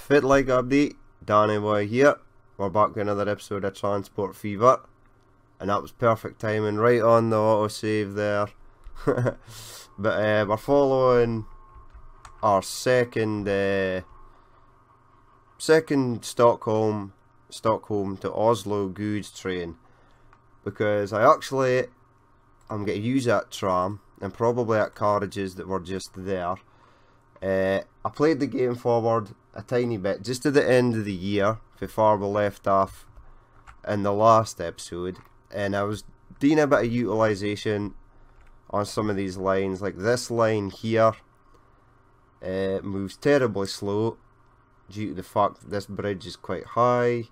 Fit like update, Danny Boy here. We're back with another episode of Transport Fever, and that was perfect timing, right on the autosave there. But we're following our second Stockholm to Oslo goods train, because I'm going to use that tram and probably at carriages that were just there. I played the game forward a tiny bit, just to the end of the year, before we left off in the last episode, and I was doing a bit of utilisation on some of these lines. Like this line here moves terribly slow due to the fact that this bridge is quite high.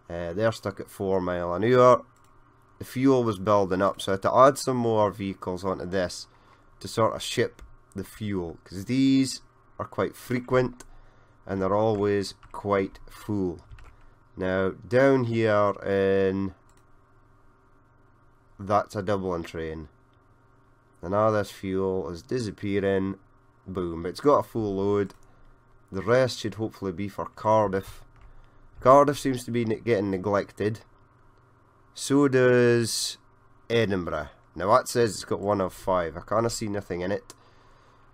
They're stuck at 4 miles an hour. The fuel was building up, so I had to add some more vehicles onto this to sort of ship the fuel, because these are quite frequent and they're always quite full. Now down here that's a Dublin train, and now this fuel is disappearing. Boom, it's got a full load. The rest should hopefully be for Cardiff. Cardiff seems to be getting neglected. So does Edinburgh. Now that says it's got 1 of 5. I can't see nothing in it.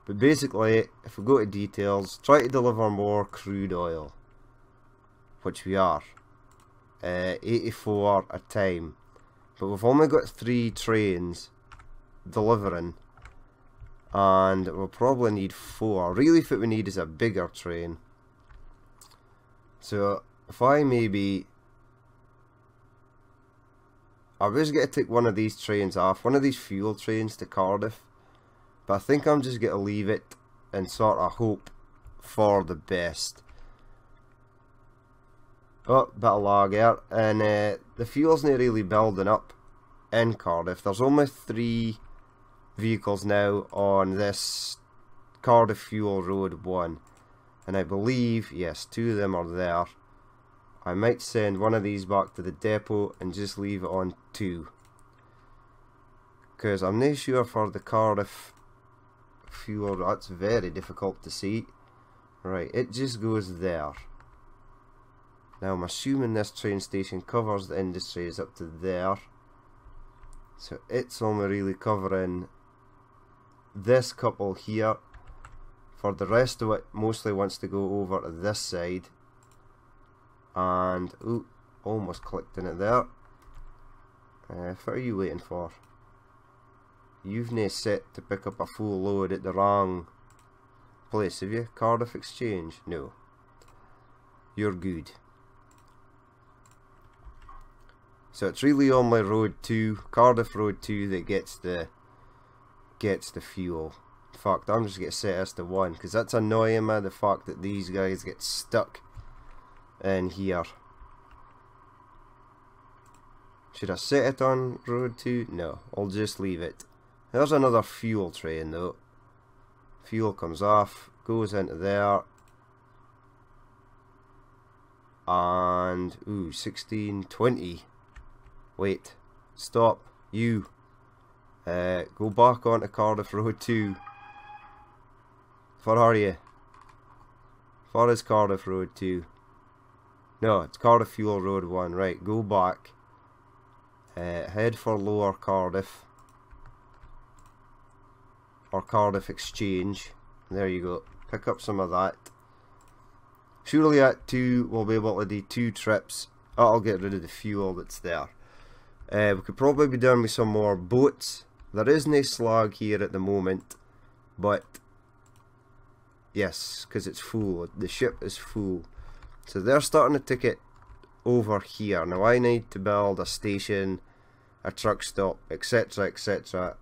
But basically, if we go to details, try to deliver more crude oil, which we are. 84 a time. But we've only got 3 trains delivering, and we'll probably need 4. Really, what we need is a bigger train. So if I was going to take one of these trains off, one of these fuel trains to Cardiff, but I think I'm just going to leave it and sort of hope for the best. Oh, bit of lag here, and the fuel's not really building up in Cardiff. There's only 3 vehicles now on this Cardiff Fuel Road 1, and I believe, yes, 2 of them are there. I might send one of these back to the depot and just leave it on 2, because I'm not sure for the Cardiff fuel. That's very difficult to see. Right, it just goes there. Now I'm assuming this train station covers the industries up to there, so it's only really covering this couple here. For the rest of it, mostly wants to go over to this side. And ooh, almost clicked in it there. What are you waiting for? You've no set to pick up a full load at the wrong place, have you? Cardiff Exchange? No. You're good. So it's really only Road 2, Cardiff Road 2, that gets the fuel. In fact, I'm just going to set this to 1, because that's annoying me, the fact that these guys get stuck in here. Should I set it on Road 2? No, I'll just leave it. There's another fuel train though. Fuel comes off, goes into there, and ooh, 1620. Wait, stop, you. Go back onto Cardiff Road 2. Where are you? Where is Cardiff Road 2? No, it's Cardiff Fuel Road 1. Right, go back. Head for Lower Cardiff, or Cardiff Exchange. There you go. Pick up some of that. Surely at 2 we'll be able to do 2 trips. That'll get rid of the fuel that's there. We could probably be done with some more boats. There is no slag here at the moment, but yes, because it's full. The ship is full. So they're starting to take it over here. Now I need to build a station, a truck stop, etc, etc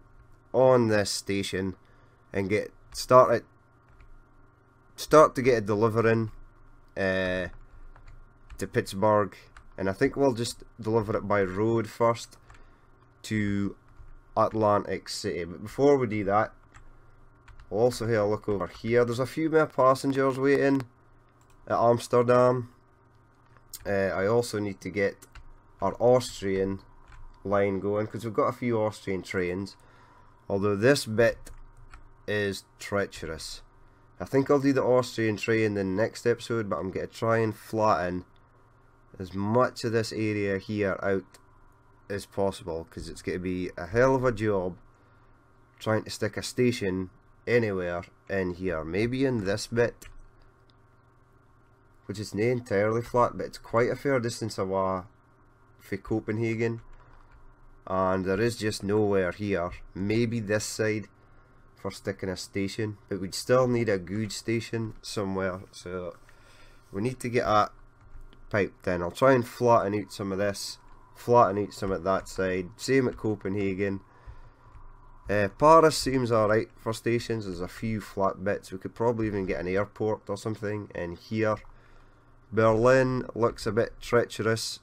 on this station, and start to get it delivering to Pittsburgh. And I think we'll just deliver it by road first to Atlantic City. But before we do that, we'll also have a look over here. There's a few more passengers waiting at Amsterdam. I also need to get our Austrian line going, because we've got a few Austrian trains, although this bit is treacherous. I think I'll do the Austrian train in the next episode, but I'm going to try and flatten as much of this area here out as possible, because it's going to be a hell of a job trying to stick a station anywhere in here. Maybe in this bit, which is not entirely flat, but it's quite a fair distance away for Copenhagen, and there is just nowhere here. Maybe this side for sticking a station, but we'd still need a good station somewhere, so we need to get that piped in. I'll try and flatten out some of this, flatten out some at that side, same at Copenhagen. Paris seems alright for stations. There's a few flat bits. We could probably even get an airport or something in here. Berlin looks a bit treacherous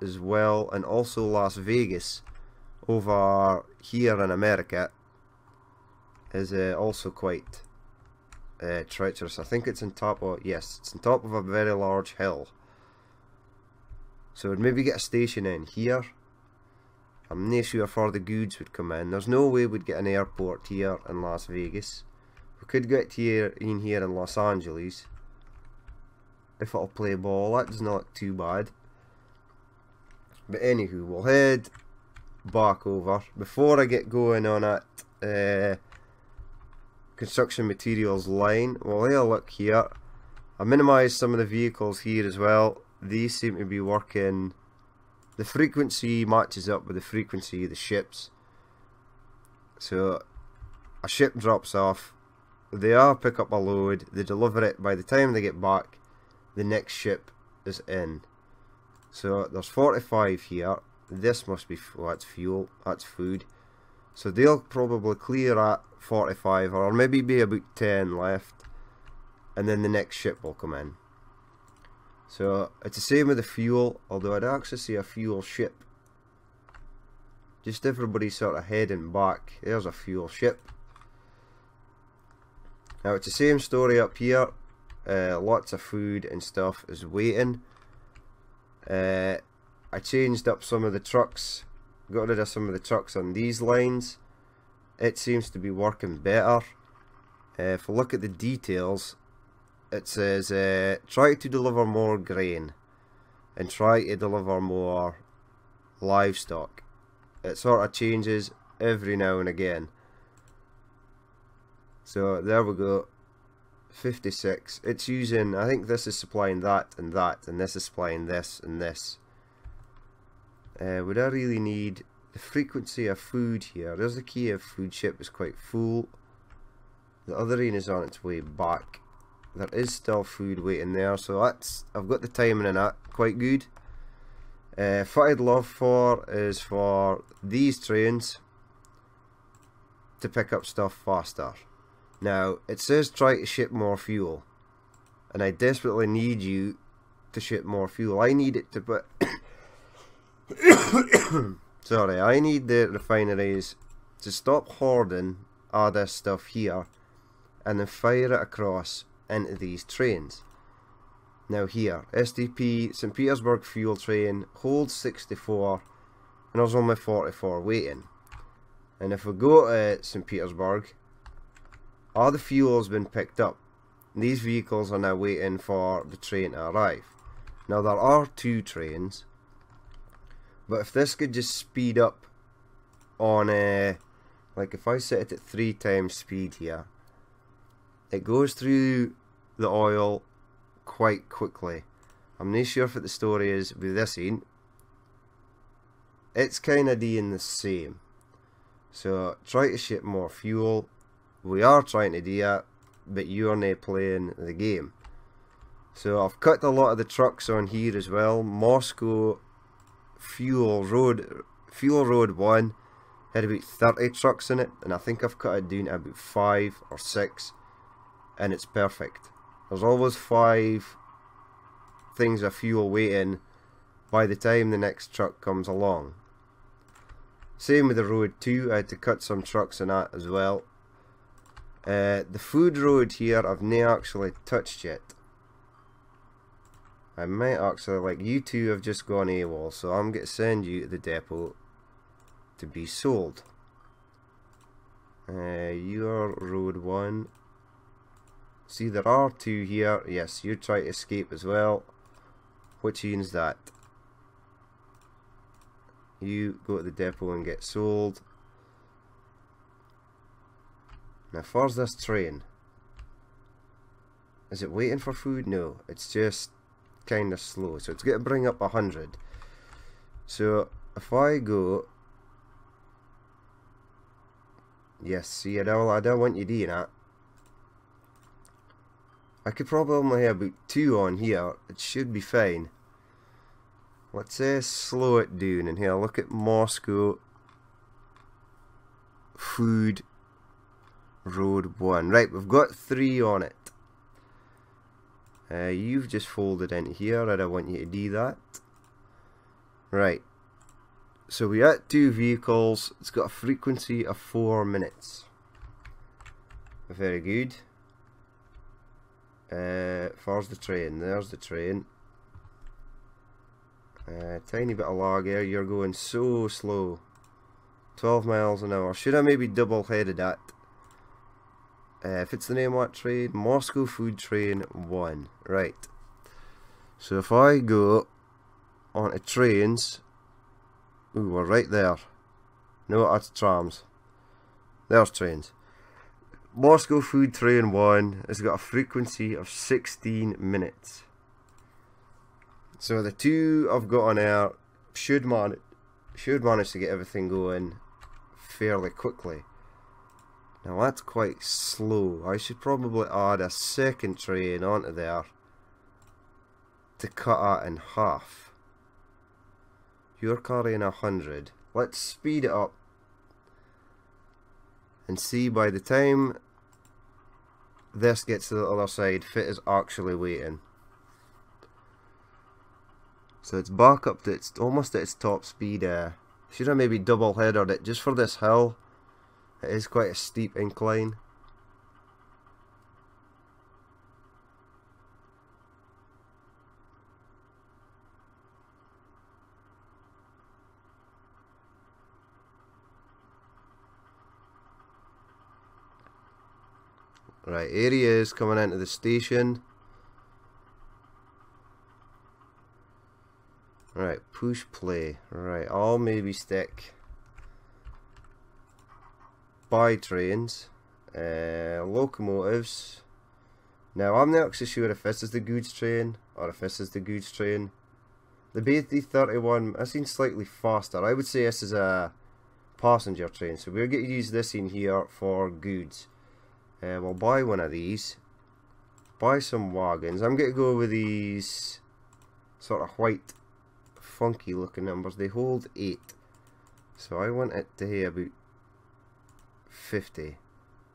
as well, and also Las Vegas over here in America is also quite treacherous. I think it's on top of, yes, it's on top of a very large hill. So we'd maybe get a station in here. I'm not sure how far the goods would come in. There's no way we'd get an airport here in Las Vegas. We could get here in Los Angeles if it'll play ball. That doesn't look too bad. But anywho, we'll head back over. Before I get going on that construction materials line, we'll have a look here. I minimised some of the vehicles here as well. These seem to be working. The frequency matches up with the frequency of the ships. So a ship drops off, they all pick up a load, they deliver it. By the time they get back, the next ship is in. So there's 45 here. This must be, well, that's fuel, that's food. So they'll probably clear at 45, or maybe be about 10 left, and then the next ship will come in. So it's the same with the fuel, although I'd actually see a fuel ship. Just everybody sort of heading back. There's a fuel ship. Now it's the same story up here. Lots of food and stuff is waiting. I changed up some of the trucks, got rid of some of the trucks on these lines. It seems to be working better. If we look at the details, it says try to deliver more grain and try to deliver more livestock. It sort of changes every now and again. So there we go, 56. It's using, I think this is supplying that, and this is supplying this and this. Would I really need the frequency of food here? There's the key of food ship is quite full. The other one is on its way back. There is still food waiting there, so that's, I've got the timing in that quite good. What I'd love for is for these trains to pick up stuff faster. Now it says try to ship more fuel, and I desperately need you to ship more fuel. I need it to put sorry, I need the refineries to stop hoarding all this stuff here and then fire it across into these trains. Now here, SDP St. Petersburg fuel train holds 64 and there's only 44 waiting. And if we go to St. Petersburg, all the fuel has been picked up. These vehicles are now waiting for the train to arrive. Now there are 2 trains, but if this could just speed up on like if I set it at 3 times speed here, it goes through the oil quite quickly. I'm not sure what the story is with this one. It's kind of doing the same. So try to ship more fuel. We are trying to do that, but you're not playing the game. So I've cut a lot of the trucks on here as well. Moscow Fuel Road 1 had about 30 trucks in it, and I think I've cut it down to about 5 or 6, and it's perfect. There's always 5 things of fuel waiting by the time the next truck comes along. Same with the road 2, I had to cut some trucks in that as well. The food road here I've not actually touched yet. I might actually, like, you two have just gone AWOL, so I'm going to send you to the depot to be sold. You're road 1. See, there are two here. Yes, you try to escape as well. Which Ian's that? You go to the depot and get sold. Now, far's this train? Is it waiting for food? No, it's just kind of slow. So it's going to bring up 100. So if I go, yes, see, I don't want you doing that. I could probably only have about 2 on here. It should be fine. Let's slow it down and here. Look at Moscow Food Road 1. Right, we've got 3 on it. You've just folded into here. I don't want you to do that. Right. So we got 2 vehicles. It's got a frequency of 4 minutes. Very good. Far's the train. There's the train. Tiny bit of lag here. You're going so slow. 12 miles an hour. Should I maybe double headed that? If it's the name of that train, Moscow Food Train 1. Right. So if I go onto trains, ooh, we're right there. No, that's trams. There's trains. Moscow Food Train 1 has got a frequency of 16 minutes. So the 2 I've got on air should manage to get everything going fairly quickly. Now that's quite slow. I should probably add a second train onto there to cut that in half. You're carrying 100. Let's speed it up and see by the time this gets to the other side, Fit is actually waiting. So it's back up to its almost at its top speed. Should have maybe double headed it just for this hill. It is quite a steep incline. Right, here he is coming into the station. Right, push play. Right, I'll maybe stick buy trains, locomotives. Now I'm not actually sure if this is the goods train or if this is the goods train. The BT31 has been slightly faster. I would say this is a passenger train, so we're going to use this in here for goods. We'll buy one of these. Buy some wagons. I'm going to go with these sort of white funky looking numbers. They hold 8, so I want it to have about 50.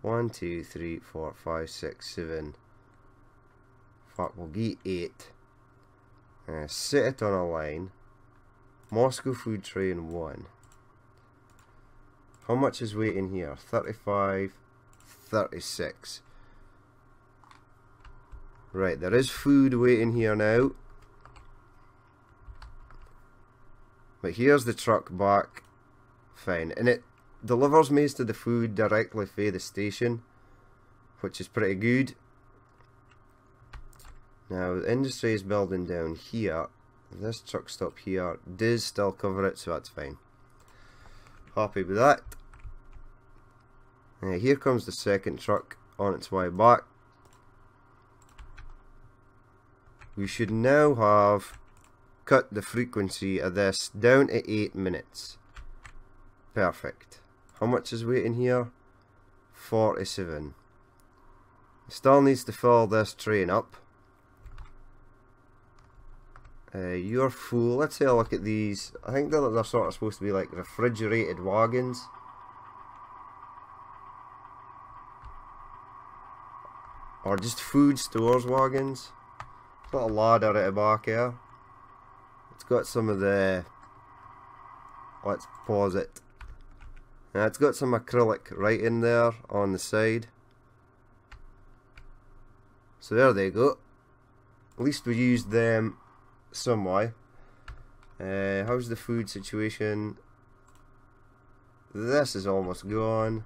1, 2, 3, 4, 5, 6, 7. Fuck, we'll get 8. Set it on a line. Moscow Food Train 1. How much is waiting here? 35, 36. Right, there is food waiting here now. But here's the truck back. Fine. And it delivers most of the food directly from the station, which is pretty good. Now the industry is building down here. This truck stop here does still cover it, so that's fine. Happy with that. Here comes the second truck on its way back. We should now have cut the frequency of this down to 8 minutes. Perfect. How much is waiting here? 47. Still needs to fill this train up. You're full. Let's have a look at these. I think they're sort of supposed to be like refrigerated wagons. Or just food stores wagons. Got a ladder at the back here. It's got some of the... Let's pause it. It's got some acrylic right in there on the side. So there they go. At least we used them some way. How's the food situation? This is almost gone.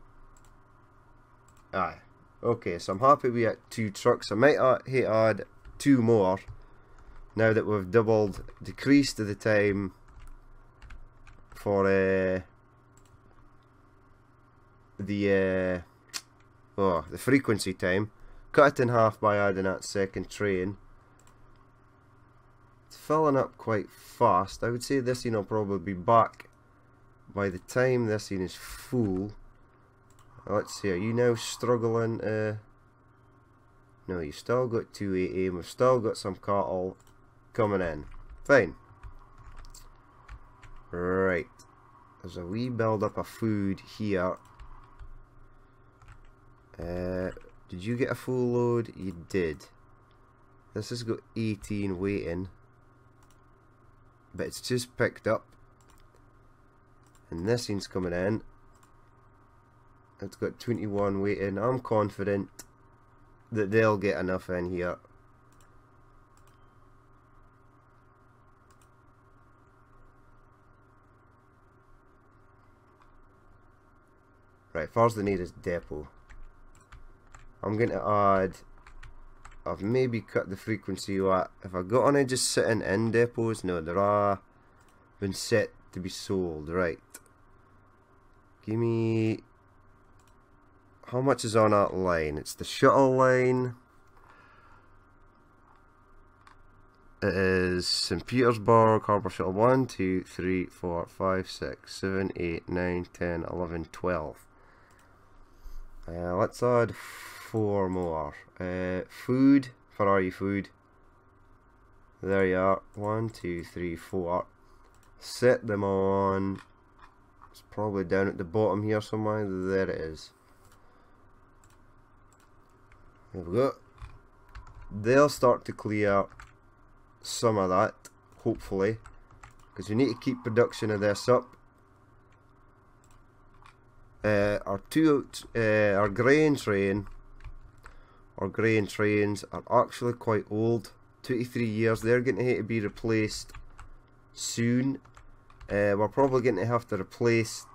Aye. Okay, so I'm happy we had 2 trucks. I might add 2 more now that we've decreased the time for the frequency time. Cut it in half by adding that second train. It's filling up quite fast. I would say this scene will probably be back by the time this scene is full. Let's see, are you now struggling? No, you still got 280 and we've still got some cattle coming in. Fine. Right. There's a wee build up of food here. Did you get a full load? You did. This has got 18 waiting. But it's just picked up. And this scene's coming in. It's got 21 waiting. I'm confident that they'll get enough in here. Right, first the nearest depot. I'm going to add, I've maybe cut the frequency at, if I got on it just sitting in depots, no, there are been set to be sold. Right, give me, how much is on that line? It's the shuttle line. It is St. Petersburg Harbour Shuttle 1, 2, 3, 4, 5, 6, 7, 8, 9, 10, 11, 12. Let's add 4 more. Food, Ferrari food. There you are. 1, 2, 3, 4. Set them on. It's probably down at the bottom here somewhere. There it is. There we go. They'll start to clear some of that, hopefully, because we need to keep production of this up. Our grain trains are actually quite old, 23 years. They're going to have to be replaced soon. We're probably going to have to replace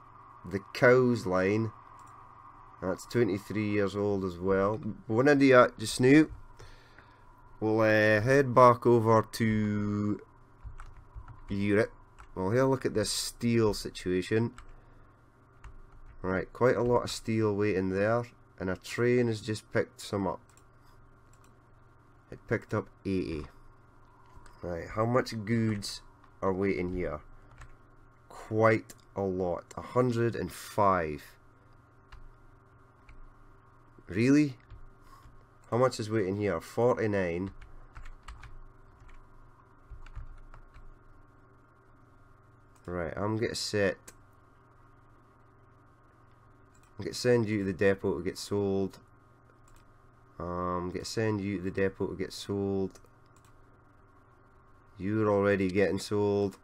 the cows line. That's 23 years old as well. But when I do that just now, we'll head back over to Europe. We'll have a look at this steel situation. Right, quite a lot of steel waiting there, and a train has just picked some up. It picked up 80. Right, how much goods are waiting here? Quite a lot. 105. Really? How much is waiting here? 49. Right, I'm going to set. I'm going to send you to the depot to get sold. I'm going to send you to the depot to get sold. You're already getting sold.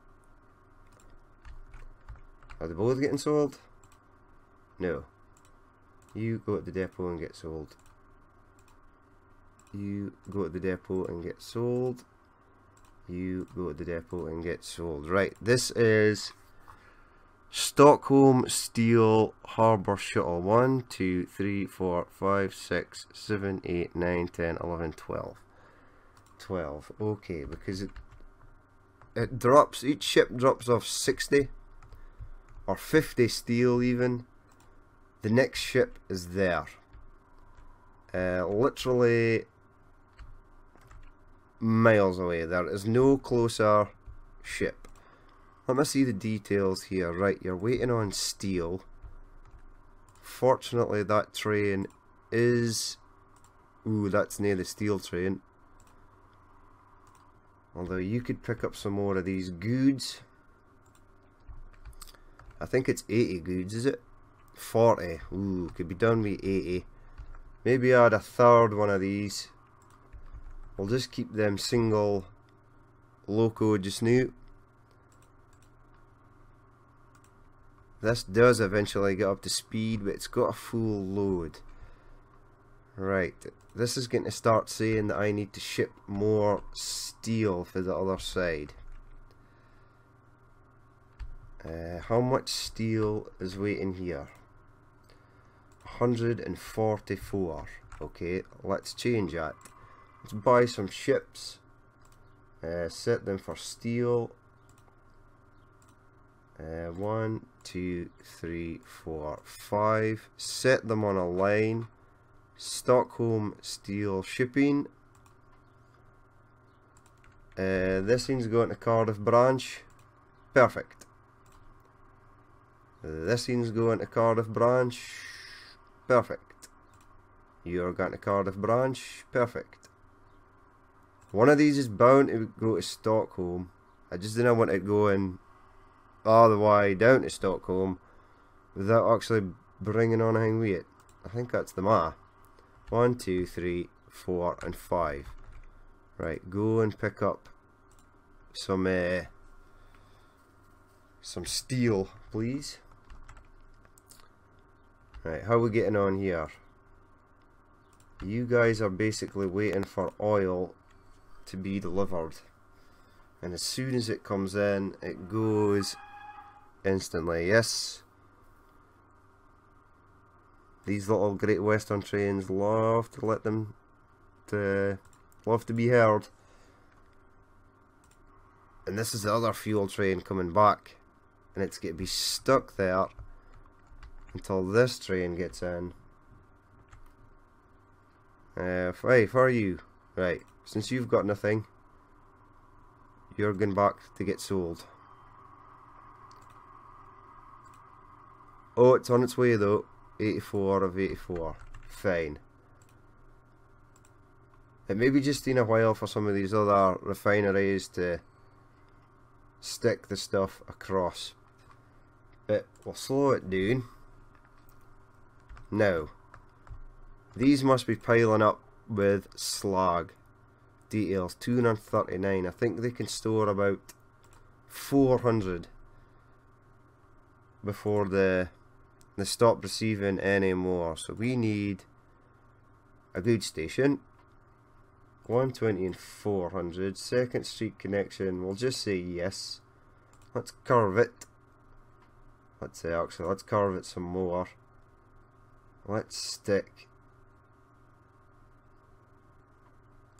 Are they both getting sold? No. You go to the depot and get sold. You go to the depot and get sold. You go to the depot and get sold. Right, this is Stockholm Steel Harbour Shuttle 1, 2, 3, 4, 5, 6, 7, 8, 9, 10, 11, 12. 12, okay, because it drops, each ship drops off 60 or 50 steel even. The next ship is there. Literally miles away. There is no closer ship. Let me see the details here. Right, you're waiting on steel. Fortunately, that train is... Ooh, that's near the steel train. Although you could pick up some more of these goods. I think it's 80 goods, is it? 40. Ooh, could be done with 80. Maybe add a third one of these. We'll just keep them single loco just now. This does eventually get up to speed, but it's got a full load. Right, this is going to start saying that I need to ship more steel for the other side. How much steel is waiting here? 144. Okay, let's change that. Let's buy some ships. Set them for steel. 1, 2, 3, 4, 5. Set them on a line. Stockholm steel shipping. This thing's going to Cardiff branch. Perfect. This thing's going to Cardiff branch. Perfect. You're going to Cardiff branch. Perfect. One of these is bound to go to Stockholm. I just didn't want it going all the way down to Stockholm without actually bringing on anything with it. I think that's the math. 1, 2, 3, 4, and 5. Right, go and pick up some steel, please. Right, how are we getting on here? You guys are basically waiting for oil to be delivered, and as soon as it comes in, it goes instantly. Yes, these little Great Western trains love to let them love to be heard. And this is the other fuel train coming back, and it's going to be stuck there until this train gets in. Hey, for you, right, since you've got nothing, you're going back to get sold. Oh, it's on its way though. 84 of 84. Fine. It may be just in a while for some of these other refineries to stick the stuff across, but we'll slow it down. Now, these must be piling up with slag. Details 239. I think they can store about 400 before they stop receiving any more. So we need a goods station. 120 and 400. Second street connection. We'll just say yes. Let's curve it. Let's say actually, let's curve it some more. Let's stick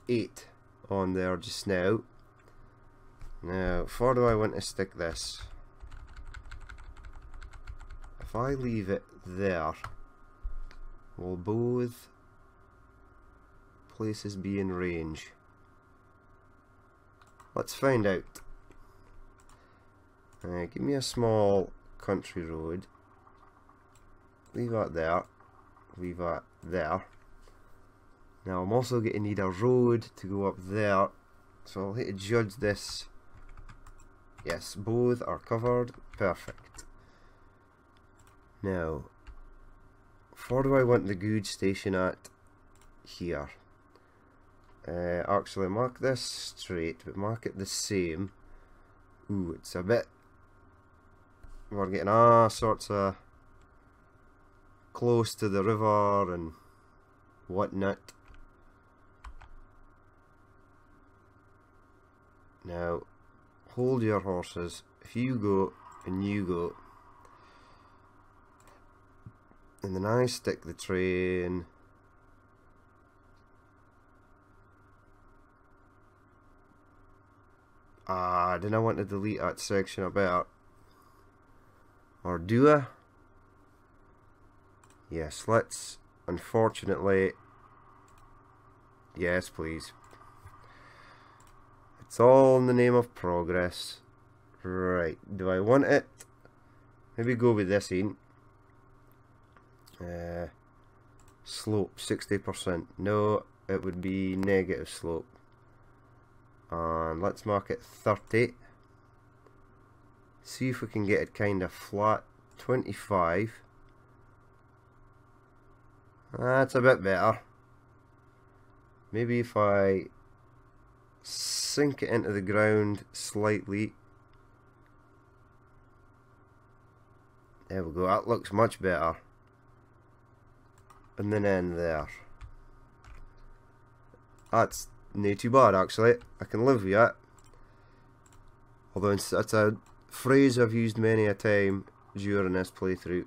8 on there just now. Now, where do I want to stick this? If I leave it there, will both places be in range? Let's find out. Give me a small country road. Leave that there. Leave that there. Now I'm also going to need a road to go up there, so I'll need to judge this. Yes, both are covered. Perfect. Now, where do I want the goods station at? Here. Actually, mark this straight, but mark it the same. Ooh, it's a bit... We're getting all sorts of close to the river and whatnot. Now, hold your horses. If you go and you go, and then I stick the train did I want to delete that section about, or do I? Yes, let's, unfortunately, yes please. It's all in the name of progress. Right, do I want it? Maybe go with this in. Slope 60%. No, it would be negative slope. And let's mark it 30. See if we can get it kind of flat. 25. That's a bit better. Maybe if I sink it into the ground slightly. There we go, that looks much better. And then end there. That's not too bad actually. I can live with that. Although it's a phrase I've used many a time during this playthrough.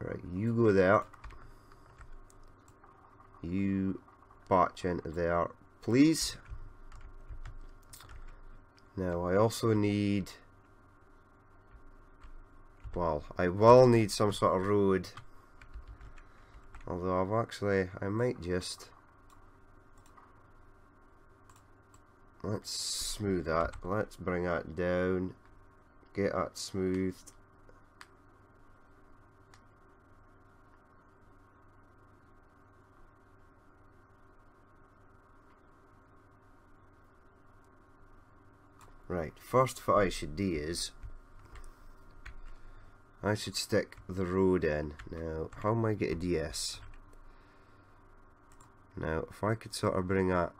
Right, you go there. You patch into there, please. Now I also need, well, I will need some sort of road. Although I might just, let's smooth that. Let's bring that down. Get that smoothed. Right, first what I should do is I should stick the road in. Now, how am I get a DS? Now, if I could sort of bring that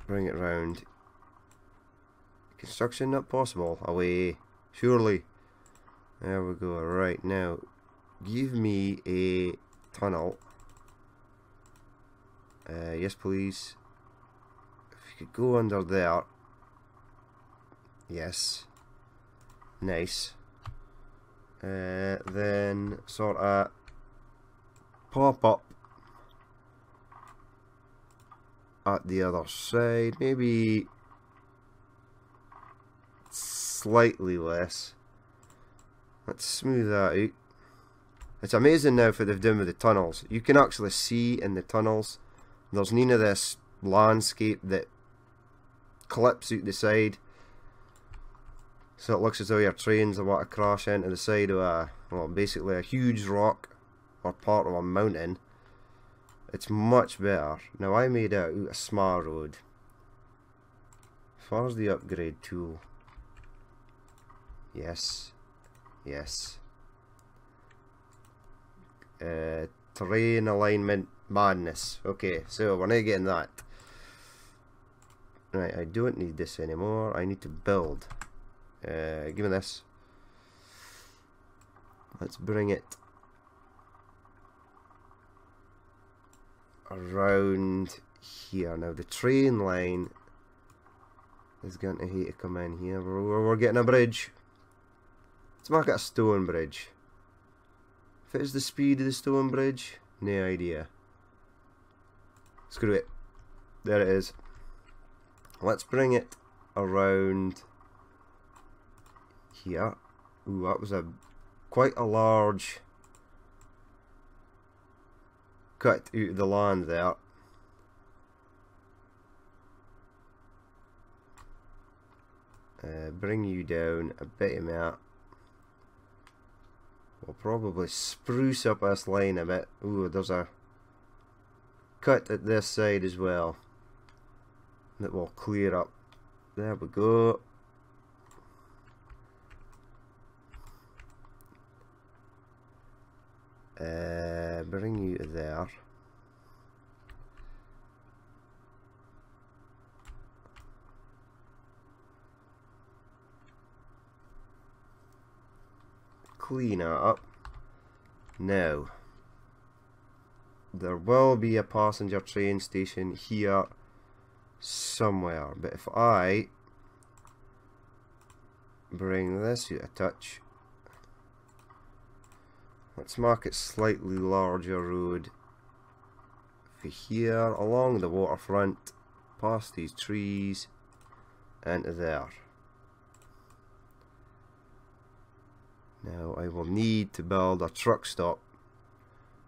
bring it round. Construction not possible. Away. Surely. There we go. Right, now give me a tunnel. Yes please. If you could go under there. Yes. Nice. Then sort of pop up at the other side. Maybe slightly less. Let's smooth that out. It's amazing now what they've done with the tunnels. You can actually see in the tunnels. There's none of this landscape that clips out the side. So it looks as though your trains are about to crash into the side of a, well, basically a huge rock or part of a mountain. It's much better. Now I made out a small road. As far as the upgrade tool. Yes. Yes. Terrain alignment madness. Okay, so we're not getting that. Right, I don't need this anymore. I need to build. Give me this. Let's bring it around here. Now the train line is going to hate to come in here. We're getting a bridge. Let's make it a stone bridge. If it is the speed of the stone bridge, no idea. Screw it. There it is. Let's bring it around here. Ooh, that was quite a large cut out of the land there. Bring you down a bit more. We'll probably spruce up this line a bit. Ooh, there's a cut at this side as well that will clear up. There we go. Bring you there. Clean it up. Now there will be a passenger train station here somewhere, but if I bring this out a touch, let's mark it slightly larger road for here along the waterfront, past these trees into there. Now I will need to build a truck stop,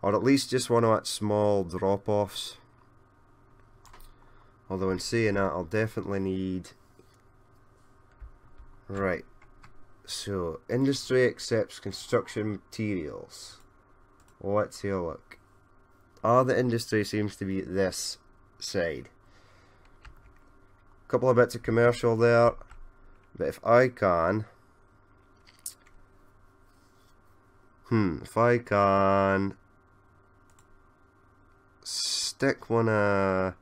or at least just one of that small drop-offs. Although in saying that, I'll definitely need... Right, so industry accepts construction materials. Let's have a look. The industry seems to be at this side. Couple of bits of commercial there, but if I can... if I can stick one of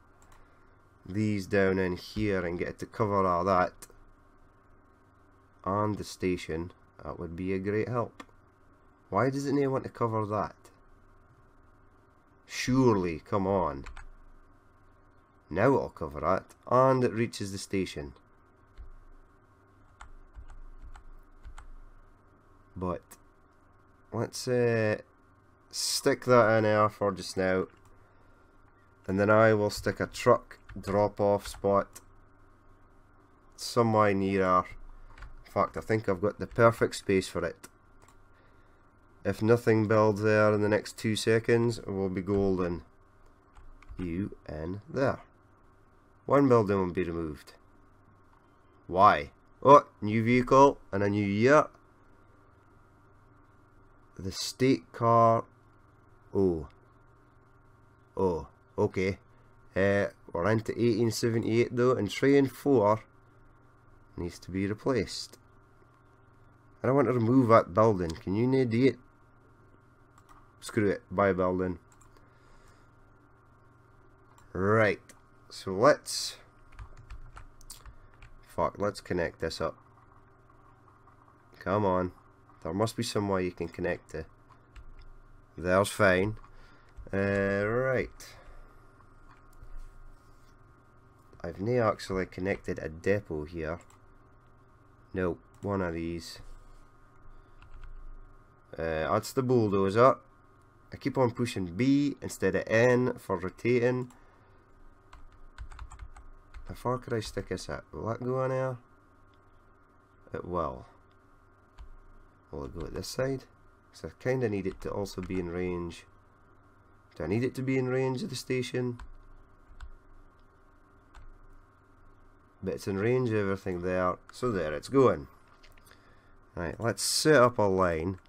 these down in here and get it to cover all that and the station, that would be a great help. Why does it not want to cover that? Surely, come on. Now it'll cover that, and it reaches the station. But let's stick that in there for just now, and then I will stick a truck drop off spot somewhere nearer. In fact, I think I've got the perfect space for it. If nothing builds there in the next 2 seconds, we'll be golden. You in there. One building will be removed. Why? Oh, new vehicle and a new year. The state car. Oh, okay. We're into 1878 though, and train 4 needs to be replaced. And I want to remove that building. Can you not do it? Screw it. Buy a building. Right. So let's connect this up. Come on. There must be some way you can connect to. There's fine. Right. I've now actually connected a depot here. No, one of these. That's the bulldozer. I keep on pushing B instead of N for rotating. How far could I stick this at? Will that go on there? It will. Will it go at this side? Because I kind of need it to also be in range. Do I need it to be in range of the station? But it's in range of everything there. So there, it's going. Right, let's set up a line.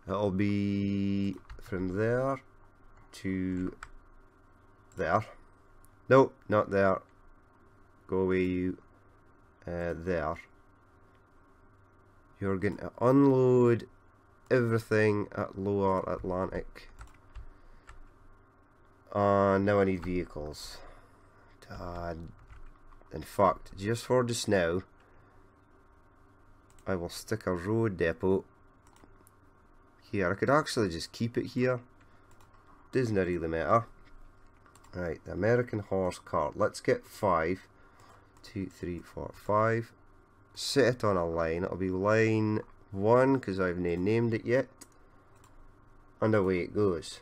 It'll be from there to there. Nope, not there. Go away, you. There. You're going to unload everything at Lower Atlantic. Now I need vehicles. In fact, just for just now, I will stick a road depot here. I could actually just keep it here. Doesn't really matter. Right, the American horse cart. Let's get 5. 2, 3, 4, 5. Set it on a line. It'll be line 1 because I've not named it yet. And away it goes.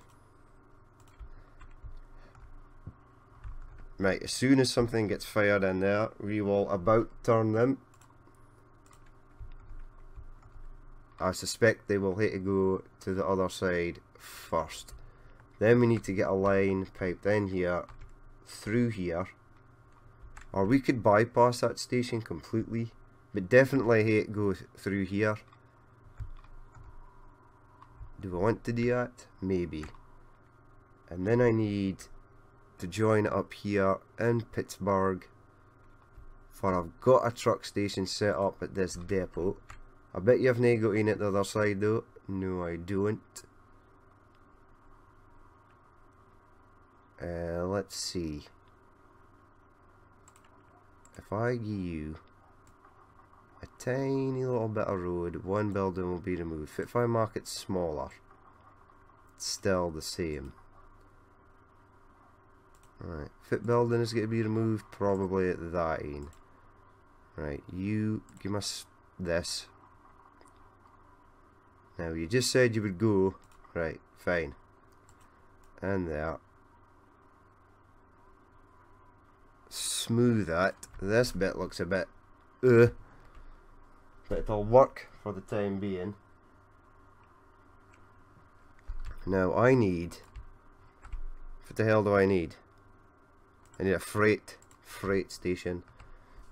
Right, as soon as something gets fired in there, we will about turn them. I suspect they will have to go to the other side first. Then we need to get a line piped in here, through here. Or we could bypass that station completely, but definitely have to go through here. Do I want to do that? Maybe. And then I need to join up here in Pittsburgh, for I've got a truck station set up at this depot. I bet you have not got in at the other side though. No, I don't. Let's see. If I give you a tiny little bit of road, one building will be removed. If I mark it smaller, it's still the same. Right, fit building is going to be removed probably at that end. Right, you give us this. Now you just said you would go. Right, fine. And there. Smooth that. This bit looks a bit but it'll work for the time being. Now I need, what the hell do I need? I need a freight station.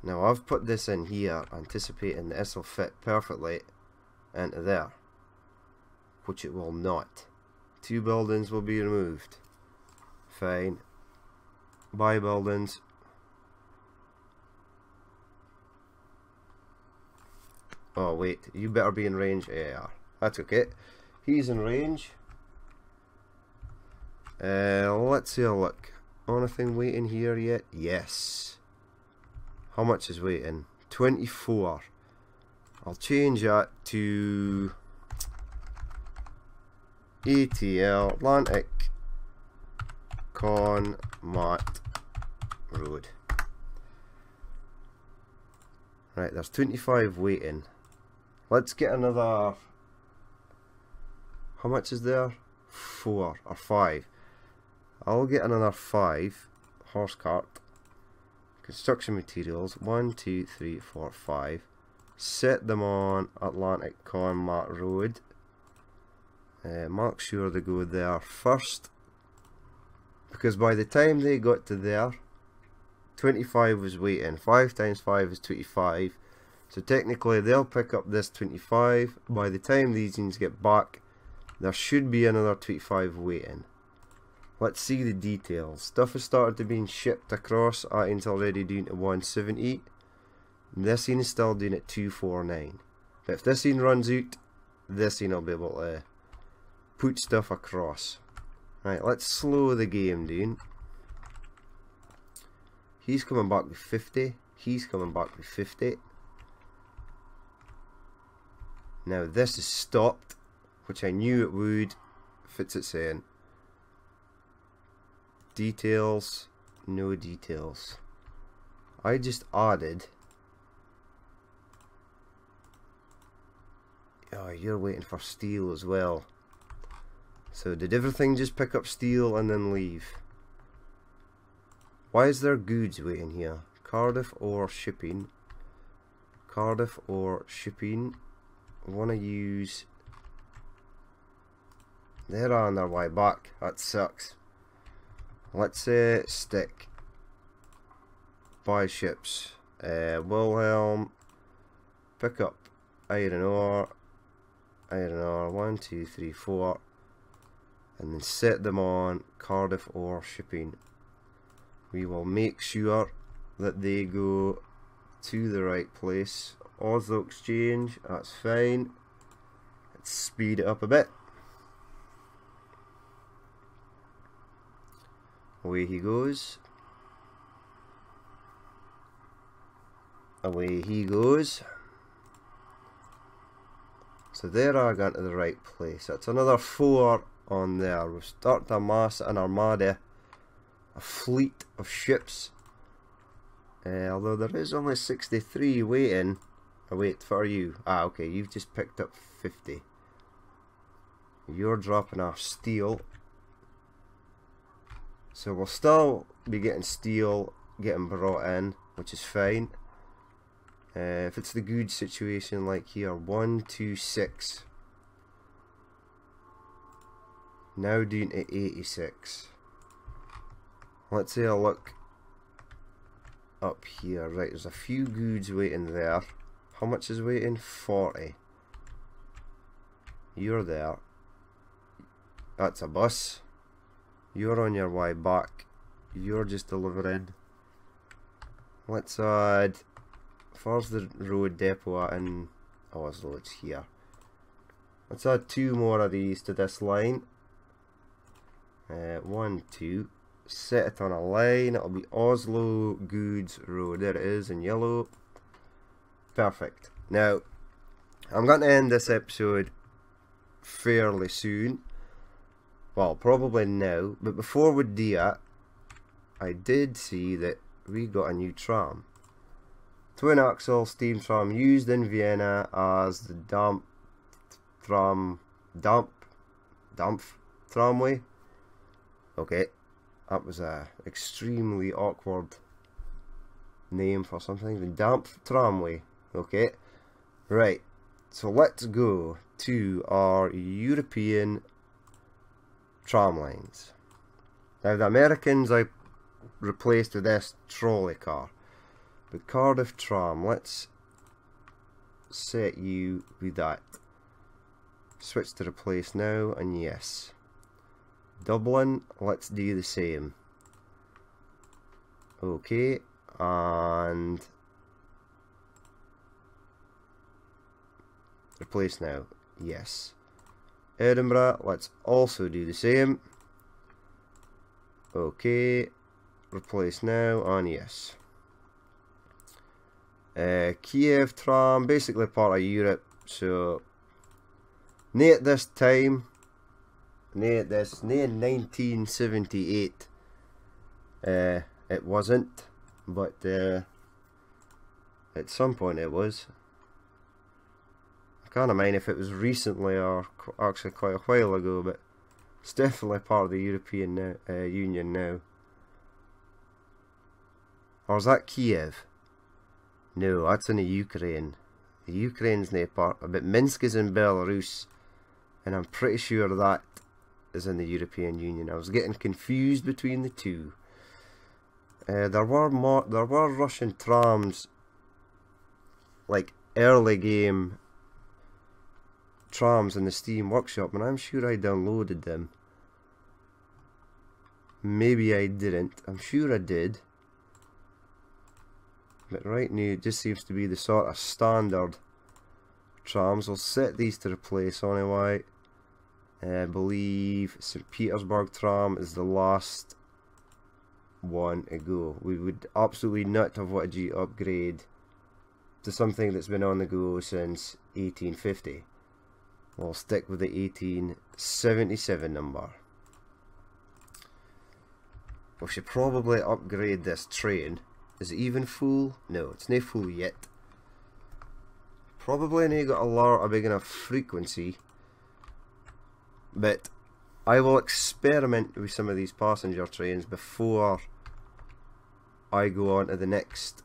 Now I've put this in here anticipating that this will fit perfectly into there, which it will not. 2 buildings will be removed. Fine. Buy buildings. Oh wait, you better be in range. Yeah, that's okay. He's in range. Let's see a look. Anything waiting here yet? Yes. How much is waiting? 24. I'll change that to ATL Atlantic Mat Road. Right, there's 25 waiting. Let's get another How much is there? 4 or 5. I'll get another 5 horse cart. Construction materials 1, 2, 3, 4, 5. Set them on Atlantic Conmat Road. Make sure they go there first, because by the time they got to there, 25 was waiting. 5 times 5 is 25. So technically they'll pick up this 25. By the time these things get back, there should be another 25 waiting. Let's see the details. Stuff has started to being shipped across. Item's already doing to 170. This scene is still doing at 249. But if this scene runs out, this scene will be able to put stuff across. Right, let's slow the game down. He's coming back with 50. He's coming back with 50. Now this is stopped, which I knew it would. Fits it saying details, no details. I just added. Oh, you're waiting for steel as well. So did everything just pick up steel and then leave? Why is there goods waiting here? Cardiff or shipping? Cardiff or shipping? I want to use... They're on their way back. That sucks. Let's stick. Buy ships. Wilhelm. Pick up iron ore. Iron ore. 1, 2, 3, 4. And then set them on Cardiff or shipping. We will make sure that they go to the right place. Oslo Exchange, that's fine. Let's speed it up a bit. Away he goes. Away he goes. So there I got to the right place. That's another 4 on there. We've started to amass an armada, a fleet of ships. Although there is only 63 waiting. I wait for you. Ah, okay, you've just picked up 50. You're dropping off steel. So we'll still be getting steel getting brought in, which is fine. If it's the good situation like here, 1, 2, 6. Now down to 86. Let's say I look up here. Right, there's a few goods waiting there. How much is waiting? 40. You're there. That's a bus. You're on your way back. You're just delivering. Let's add... Where's the road depot at in Oslo? It's here. Let's add 2 more of these to this line. 1, 2. Set it on a line. It'll be Oslo Goods Road. There it is in yellow. Perfect. Now, I'm going to end this episode fairly soon. Well, probably now. But before we do that, I did see that we got a new tram. Twin axle steam tram used in Vienna as the damp tramway. Okay, that was a extremely awkward name for something. The damp tramway. Okay, right. So let's go to our European tram lines. Now the Americans I replaced with this trolley car. But Cardiff tram, let's set you with that. Switch to replace now, and yes. Dublin, let's do the same. Okay, and replace now, yes. Edinburgh, let's also do the same. Okay, replace now, and yes. Kiev tram, basically part of Europe, so nae at this time, nae in 1978, it wasn't, but at some point it was. I kind of mind if it was recently or actually quite a while ago, but it's definitely part of the European Union now. Or is that Kiev? No, that's in the Ukraine. The Ukraine's not part, but Minsk is in Belarus, and I'm pretty sure that is in the European Union. I was getting confused between the two. There were Russian trams, like early game trams in the Steam Workshop, and I'm sure I downloaded them. Maybe I didn't. I'm sure I did. But right now it just seems to be the sort of standard trams. I'll set these to replace anyway. I believe St. Petersburg tram is the last one to go. We would absolutely not have wanted you to upgrade to something that's been on the go since 1850. We'll stick with the 1877 number. We should probably upgrade this train. Is it even full? No, it's not full yet. Probably ain't got a big enough frequency, but I will experiment with some of these passenger trains before I go on to the next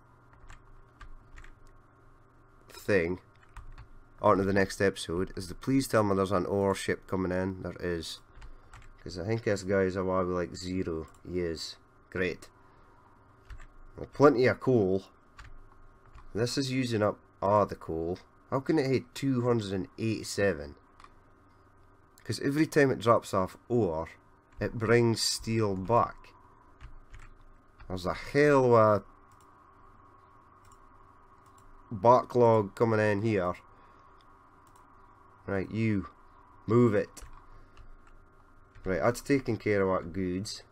thing, on to the next episode. Please tell me there's an ore ship coming in. There is, because I think this guy's a while like 0. He is. Great. Well, plenty of coal. This is using up the coal. How can it hit 287? Because every time it drops off ore, it brings steel back. There's a hell of a backlog coming in here. Right, you move it. Right, that's taking care of our goods.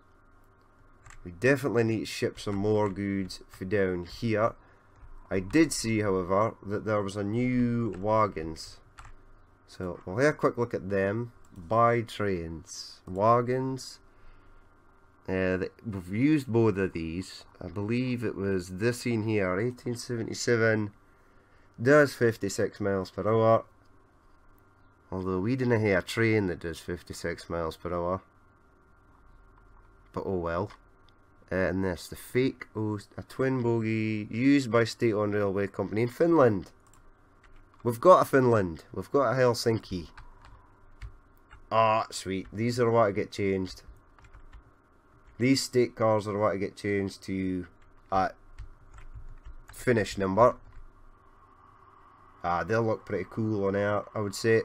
We definitely need to ship some more goods for down here. I did see, however, that there was a new wagons. So we'll have a quick look at them. Buy trains. Wagons. We've used both of these. I believe it was this in here. 1877 does 56 miles per hour. Although we didn't have a train that does 56 miles per hour. But oh well. And this, the fake a twin bogie used by state-owned railway company in Finland. We've got a Finland. We've got a Helsinki. Ah, sweet. These are what to get changed. These state cars are what to get changed to Finnish number. They'll look pretty cool on air, I would say.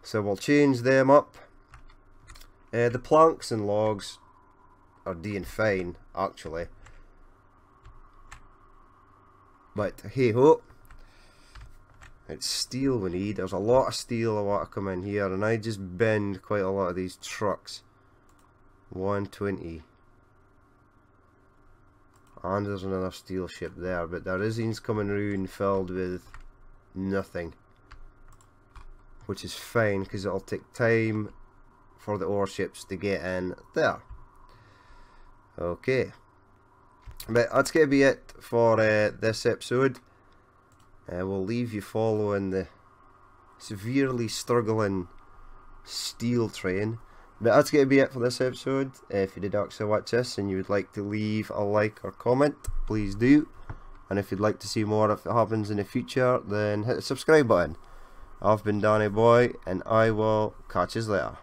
So we'll change them up. The planks and logs are doing fine, actually. But hey ho, it's steel we need. There's a lot of steel I want to come in here, and I just bend quite a lot of these trucks. 120. And there's another steel ship there, but there is these coming round filled with nothing, which is fine because it'll take time for the ore ships to get in there. Okay, but that's going to be it for this episode. We'll leave you following the severely struggling steel train. But that's going to be it for this episode. If you did actually watch this and you would like to leave a like or comment, please do. And if you'd like to see more if it happens in the future, then hit the subscribe button. I've been Danny Boy, and I will catch you later.